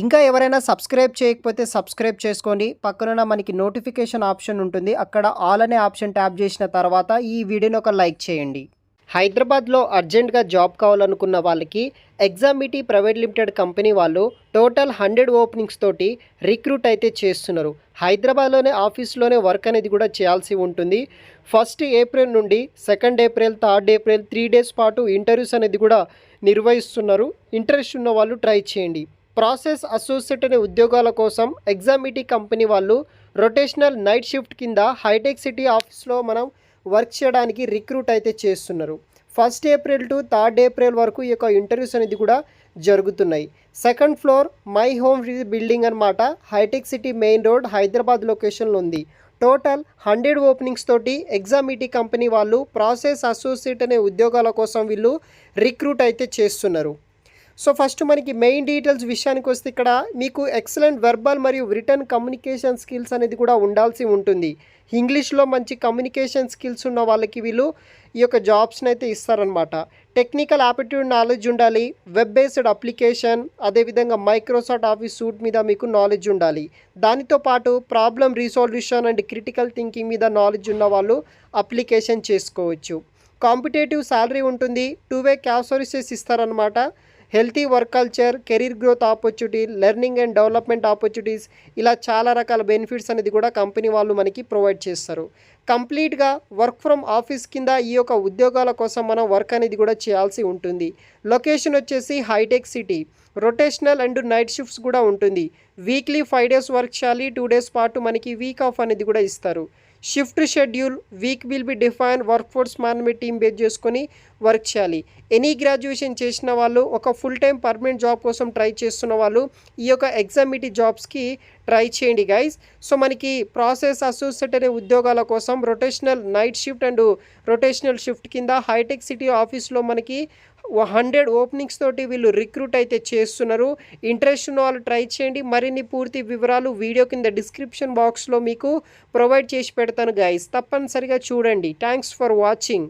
ఇంకా ఎవరైనా సబ్స్క్రైబ్ చేయకపోతే సబ్స్క్రైబ్ చేసుకోండి. పక్కనున్న మనకి నోటిఫికేషన్ ఆప్షన్ ఉంటుంది. అక్కడ ఆల్ అనే ఆప్షన్ ట్యాప్ చేసిన తర్వాత ఈ వీడియోని ఒక లైక్ చేయండి. హైదరాబాద్లో అర్జెంట్గా జాబ్ కావాలనుకున్న వాళ్ళకి ఎగ్జామిటీ ప్రైవేట్ లిమిటెడ్ కంపెనీ వాళ్ళు టోటల్ 100 ఓపెనింగ్స్ తోటి రిక్రూట్ అయితే చేస్తున్నారు. హైదరాబాద్లోనే ఆఫీస్లోనే వర్క్ అనేది కూడా చేయాల్సి ఉంటుంది. 1 ఏప్రిల్ నుండి 2 ఏప్రిల్ 3 ఏప్రిల్ 3 డేస్ పాటు ఇంటర్వ్యూస్ అనేది కూడా నిర్వహిస్తున్నారు. ఇంట్రెస్ట్ ఉన్న వాళ్ళు ట్రై చేయండి. ప్రాసెస్ అసోసియేట్ అనే ఉద్యోగాల కోసం ఎగ్జామిటీ కంపెనీ వాళ్ళు రొటేషనల్ నైట్ షిఫ్ట్ కింద హైటెక్ సిటీ ఆఫీస్లో మనం వర్క్ చేయడానికి రిక్రూట్ అయితే చేస్తున్నారు. 1 ఏప్రిల్ టు 3 ఏప్రిల్ వరకు ఈ యొక్క ఇంటర్వ్యూస్ అనేది కూడా జరుగుతున్నాయి. 2nd floor My Home building అనమాట. హైటెక్ సిటీ మెయిన్ రోడ్ హైదరాబాద్ లొకేషన్లో ఉంది. టోటల్ 100 ఓపెనింగ్స్ తోటి ఎగ్జామిటీ కంపెనీ వాళ్ళు ప్రాసెస్ అసోసియేట్ అనే ఉద్యోగాల కోసం వీళ్ళు రిక్రూట్ అయితే చేస్తున్నారు. సో ఫస్ట్ మనకి మెయిన్ డీటెయిల్స్ విషయానికి వస్తే ఇక్కడ మీకు ఎక్సలెంట్ వెర్బల్ మరియు రిటర్న్ కమ్యూనికేషన్ స్కిల్స్ అనేది కూడా ఉండాల్సి ఉంటుంది. ఇంగ్లీష్లో మంచి కమ్యూనికేషన్ స్కిల్స్ ఉన్న వాళ్ళకి వీళ్ళు ఈ యొక్క జాబ్స్ని అయితే ఇస్తారనమాట. టెక్నికల్ ఆప్టిట్యూడ్ నాలెడ్జ్ ఉండాలి. వెబ్ బేస్డ్ అప్లికేషన్, అదేవిధంగా మైక్రోసాఫ్ట్ ఆఫీస్ సూట్ మీద మీకు నాలెడ్జ్ ఉండాలి. దానితో పాటు ప్రాబ్లమ్ రిసాల్యూషన్ అండ్ క్రిటికల్ థింకింగ్ మీద నాలెడ్జ్ ఉన్న వాళ్ళు అప్లికేషన్ చేసుకోవచ్చు. కాంపిటేటివ్ శాలరీ ఉంటుంది. 2-వే క్యాబ్ సర్వీసెస్ ఇస్తారనమాట. Healthy work culture, career growth opportunity, learning and development opportunities, ఇలా చాలా రకాల బెనిఫిట్స్ అనేది కూడా కంపెనీ వాళ్ళు మనకి ప్రొవైడ్ చేస్తారు. కంప్లీట్గా వర్క్ ఫ్రమ్ ఆఫీస్ కింద ఈ యొక్క ఉద్యోగాల కోసం మనం వర్క్ అనేది కూడా చేయాల్సి ఉంటుంది. లొకేషన్ వచ్చేసి hitech city. Rotational and night shifts కూడా ఉంటుంది. వీక్లీ 5 డేస్ వర్క్ చేయాలి. 2 డేస్ పాటు మనకి వీక్ ఆఫ్ అనేది కూడా ఇస్తారు. Shift schedule, week will be define, work force management team base చేసుకొని వర్క్ చేయాలి. ఎనీ గ్రాడ్యుయేషన్ చేసిన వాళ్ళు, ఒక ఫుల్ టైం పర్మనెంట్ జాబ్ కోసం ట్రై చేస్తున్న వాళ్ళు ఈ యొక్క ఎగ్జామిటీ జాబ్స్కి ట్రై చేయండి గైస్. సో మనకి ప్రాసెస్ అసోసియేట్ అనే ఉద్యోగాల కోసం rotational night shift and rotational shift కింద హైటెక్ సిటీ ఆఫీస్లో మనకి 100 ఓపెనింగ్స్ తోటి వీళ్ళు రిక్రూట్ అయితే చేస్తున్నారు. ఇంట్రెస్ట్ ఉన్న వాళ్ళు ట్రై చేయండి. మరిన్ని పూర్తి వివరాలు వీడియో కింద డిస్క్రిప్షన్ బాక్స్లో మీకు ప్రొవైడ్ చేసి పెడతాను గైస్. తప్పనిసరిగా చూడండి. Thanks for watching.